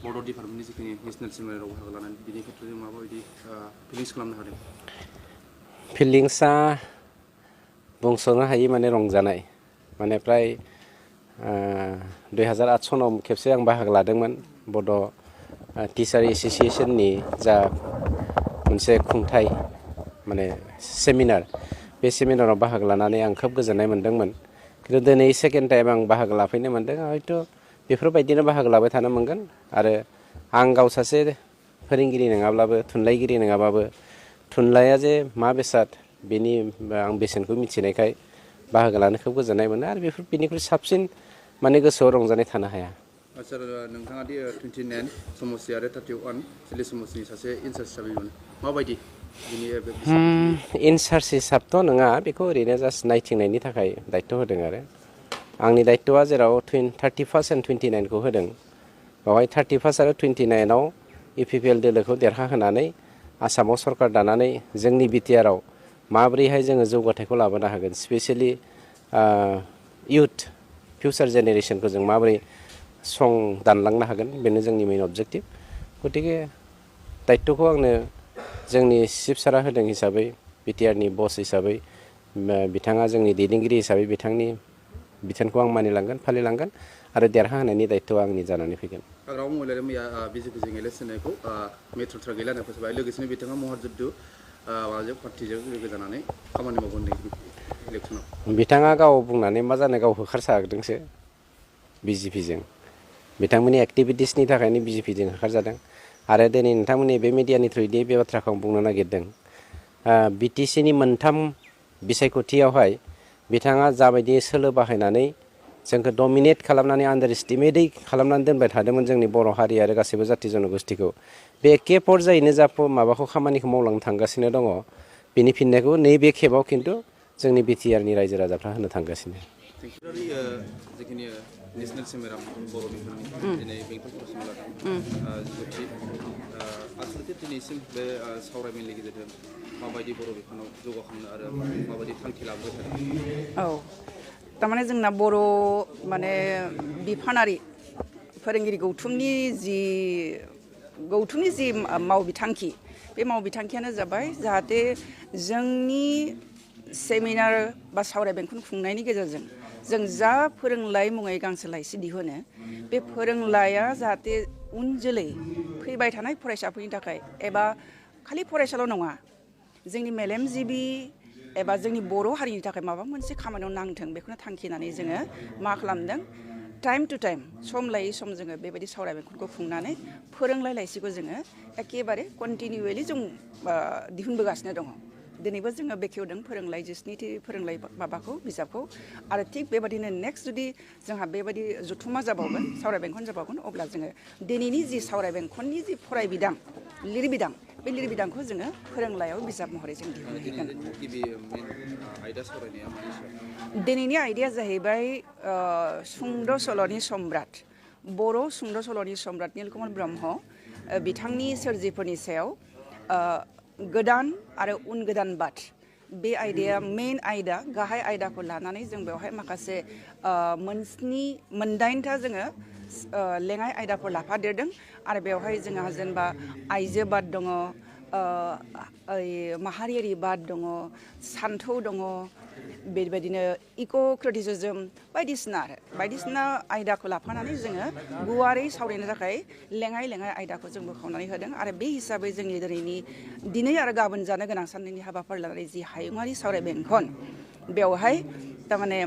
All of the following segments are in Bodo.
बड' डिपार्टमेन्टनि जिखिनि नेसनेल सेमिनाराव बाहागो लानानै बिनि खेत्र'जों माबायदि फिलिंस खालामनो हादों? फिलिंसआ बुंस'नो हायि माने रंजानाय माने फ्राय 2008 सनाव खेबसे आं बाहागो लादोंमोन बड' टिचार एस'सिएशननि जा मोनसे खुंथाय माने सेमिनार बे सेमिनाराव बाहागो लानानै आं खोब गोजोननाय मोन्दोंमोन खिन्थु दिनै सेकेन्ड टाइम आं बाहागो लाफैनो मोन्दों हयथ' बेफोरबायदिनो बाहागो लाबाय थानो मोनगोन आरो आं गाव सासे फोरोंगिरि नङाब्लाबो थुनलाइगिरि नङाबाबो थुनलाइया जे मा बेसाद बेनि आं बेसेनखौ मिथिनायखाय बाहागो लानो खोब गोजोननाय मोनो आरो बेनिख्रुइ साबसिन माने गोसोआव रंजानाय थानो हाया। सार नोंथाङा दि 29 समस्ति आरो 31 सिले समस्तिनि सासे इनचार्ज हिसाबैमोन माबायदि बिनि इनचार्ज हिसाबथ' नङा बेखौ ओरैनो जास्ट नायथिंनायनि थाखाय दायथ' होदों आरो आंनि दायथ'आ जेराव 31 एन्ड 29 खौ होदों बेवहाय 31 आरो 29आव इपिपिएल दोलोखौ देरहाहोनानै आसामाव सरकार दानानै जोंनि बिटिआरआव माबोरैहाय जोङो जौगाथायखौ लाबोनो हागोन स्पेसियेलि इउथ फिउचार जेनेरेसनखौ जों माबोरै सं दानलांनो हागोन बेनो जोंनि मेइन अबजेक्टिभ गतिके दायित्वखौ आंनो जोंनि चिफ सारा होदों हिसाबै बिटिआरनि बस हिसाबै बिथाङा जोंनि दैदेनगिरि हिसाबै बिथांनि बिथोनखौ आं मानिलांगोन फालिलांगोन आरो देरहाहोनायनि दायित्वआ आंनि जानानै फैगोन। राव महिलाया मैया बिजेपिजों इलेक्सन होनायखौ मेट्र'ट्रा गैलानो फोसावबाय लोगोसेनो बिथाङा महाजुद्दु माबाजों पार्टिजों लोगो जानानै खामानि मावगोन इलेक्सनाव। बिथाङा गाव बुंनानै मा जानो गाव होखारसारदोंसो बिजेपिजों बिथांमोननि एक्टिभिटिसनि थाखायनो बिजेपिजों होखारजादों आरो दिनै नोंथांमोननि बे मिडियानि थ्रुयै बे बाथ्राखौ आं बुंनो नागिरदों बिटिसिनि मोनथाम बिसायख'थियावहाय बिथाङा जाबायदि सोलो बाहायनानै जोंखौ डमिनेट खालामनानै आन्डार एस्टिमेटै खालामनानै दोनबाय थादोंमोन जोंनि बर' हारि आरो गासैबो जाथि जन'गोष्ठिखौ बे एखे पर्यायैनो माबाखौ खामानिखौ मावलांनो थांगासिनो दङ बेनि फिननायखौ नैबे खेबाव खिन्थु जोंनि बिटिआरनि रायजो राजाफ्रा होनो थांगासिनो। जिखिनि नेसनेल सेमिनार बर'नि दिनै बेंटल फरायसालियाव लादों आसलथे दिनैसिम बे सावरायमेलनि गेजेरजों माबायदि बर' बिफानाव जौगाखांनो आरो माबायदि थांखि लाबोबाय थादों? औ थारमाने जोंना बर' माने बिफानारि फोरोंगिरि गौथुमनि जि मावबिथांखि बे मावबिथांखियानो जाबाय जाहाथे जोंनि सेमिनार बा सावराय बेंखन खुंनायनि गेजेरजों जों जा फोरोंलाइ मुङै गांसे लाइसि दिहुनो बे फोरोंलाइया जाहाथे उन जोलै फैबाय थानाय फरायसाफोरनि थाखाय एबा खालि फरायसाल' नङा जोंनि मेलेमजिबि एबा जोंनि बर' हारिनि थाखाय माबा मोनसे खामानियाव नांथों बेखौनो थांखिनानै जोङो मा खालामदों टाइम टु टाइम सम लायै सम जोङो बेबायदि सावराय बेंखनखौ खुंनानै फोरोंलाइ लाइसिखौ जोङो एखेबारे कन्टिनिउवेलि जों दिहुनबोगासिनो दङ। दिनैबो जोङो बेखेवदों फोरोंलाइ 17थि फोरोंलाइ माबाखौ बिजाबखौ आरो थिग बेबायदिनो नेक्स्ट जुदि जोंहा बेबायदि जथुमा जाबावगोन सावराय बेंखन जाबावगोन अब्ला जोङो दिनैनि जि सावराय बेंखननि जि फरायबिदां लिरबिदां बे लिरबिदांखौ जोङो फोरोंलाइयाव बिजाब महरै जों दिहुनहैगोन। दिनैनि आयदाया जाहैबाय सुंद' सल'नि सम्राट बर' सुंद' सल'नि सम्राट नीलकमल ब्रह्म बिथांनि सोरजिफोरनि सायाव गोदान आरो उन गोदान बाद बे आयदाया मेइन आयदा गाहाय आयदाखौ लानानै जों बेवहाय माखासे मोनदाइनथा जोङो लेङाइ आयदाफोर लाफादेरदों आरो बेवहाय जोंहा जेनेबा आइजो बाद दङ माहारियारि बाद दङ सान्थौ दङ बेबायदिनो इक' क्रिटिसिजम बायदिसिना आयदाखौ लाफानानै जोङो गुवारै सावरायनो थाखाय लेङाइ आयदाखौ जों बोखावनानै होदों आरो बे हिसाबै जोंनि दिनै आरो गाबोन जानो गोनां साननैनि हाबाफारि लानानै जि हायुङारि सावराय बेंखन बेवहाय थारमाने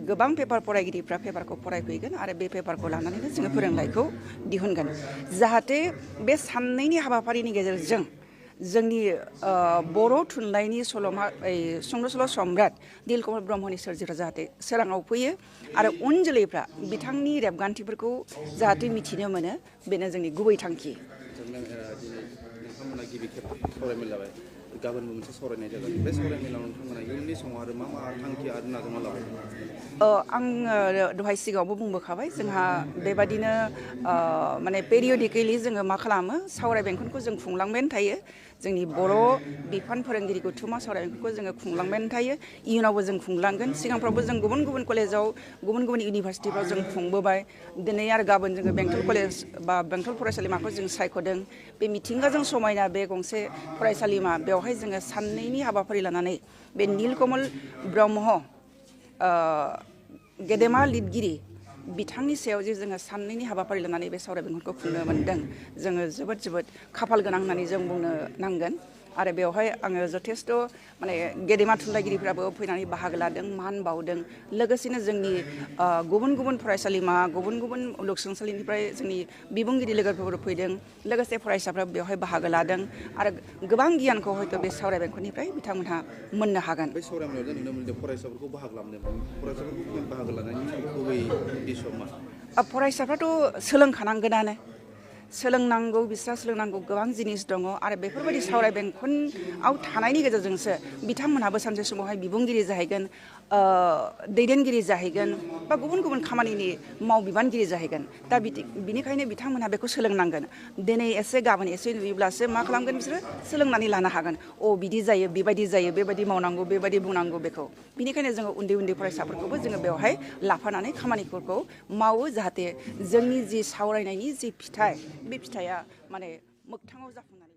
गोबां पेपार फरायगिरिफ्रा पेपारखौ फरायफैगोन आरो बे पेपारखौ लानानैनो जोङो फोरोंलाइखौ दिहुनगोन जाहाथे बे साननैनि हाबाफारिनि गेजेरजों जोंनि बर' थुनलाइनि सुंद' सल' सम्राट नीलकमल ब्रह्मनि सोरजिफ्रा जाहाथे सोराङाव फैयो आरो उन जोलैफ्रा बिथांनि रेबगान्थिफोरखौ जाहाथे मिथिनो मोनो बेनो जोंनि गुबै थांखि। नोंथांमोना गिबि खेब सावरायमेल जाबाय गाबोनबो मोनसे सावरायनाय जागोन बे सावरायमेलाव नोंथांमोना इयुननि समाव आरो मा थांखि आरो नाजावना लाबाय? आं दहाय सिगाङावबो बुंबोखाबाय जोंहा बेबादिनो माने पेरियडिकेलि जोङो मा खालामो सावराय बेंखनखौ जों खुंलांबायानो थायो जोंनि बर' बिफान फोरोंगिरि गौथुमा सावरायमेलखौ जोङो खुंलांबायानो थायो इयुनावबो जों खुंलांगोन सिगांफ्रावबो जों गुबुन गुबुन कलेजाव गुबुन गुबुन इउनिभारसिटिफ्राव जों खुंबोबाय दिनै आरो गाबोन जोङो बेंटल कलेज बा बेंटल फरायसालिमाखौ जों सायख'दों बे मिथिंगाजों समायना बे गंसे फरायसालिमा बेवहाय जोङो साननैनि हाबाफारि लानानै बे नीलकमल ब्रह्म गेदेमा लिरगिरि बिथांनि सायाव जे जोङो साननैनि हाबाफारि लानानै बे सावरायमेलखौ खुंनो मोन्दों जोङो जोबोद जोबोद खाफाल गोनां होननानै जों बुंनो नांगोन आरो बेवहाय आङो जथेस्थ' माने गेदेमा थुनलाइगिरिफ्राबो फैनानै बाहागो लादों मान बावदों लोगोसेनो जोंनि गुबुन गुबुन फरायसालिमा गुबुन गुबुन मुलुगसोलोंसालिनिफ्राय जोंनि बिबुंगिरि लोगोफोर फैदों लोगोसे फरायसाफ्रा बेवहाय बाहागो लादों आरो गोबां गियानखौ हयथ' बे सावरायमेलनिफ्राय बिथांमोनहा मोननो हागोन बे सावरायमेलाव जों नुनो मोनदों फरायसाफोरखौ बाहागो लानाय फरायसाफोरखौ बाहागो लानायनि गुबै उद्देश्यआ मा फरायसाफ्राथ' सोलोंखानांगोनानो सोलोंनांगौ बिस्रा सोलोंनांगौ गोबां जिनिस दङ आरो बेफोरबायदि सावरायमेलआव थानायनि गेजेरजोंसो बिथांमोनहाबो सानसे समावहाय बिबुंगिरि जाहैगोन दैदेनगिरि जाहैगोन बा गुबुन गुबुन खामानिनि मावबिबानगिरि जाहैगोन दा बिनिखायनो बिथांमोनहा बेखौ सोलोंनांगोन दिनै एसे गाबोन एसे नुयोब्लासो मा खालामगोन बिसोरो सोलोंनानै लानो हागोन बिदि जायो बेबायदि जायो बेबायदि मावनांगौ बेबायदि बुंनांगौ बेखौ बिनिखायनो जोङो उन्दै उन्दै फरायसाफोरखौबो जोङो बेवहाय लाफानानै खामानिफोरखौ मावो जाहाथे जोंनि जि सावरायनायनि जि फिथाइ बे फिथाइया माने मोगथाङाव जाफुंनानै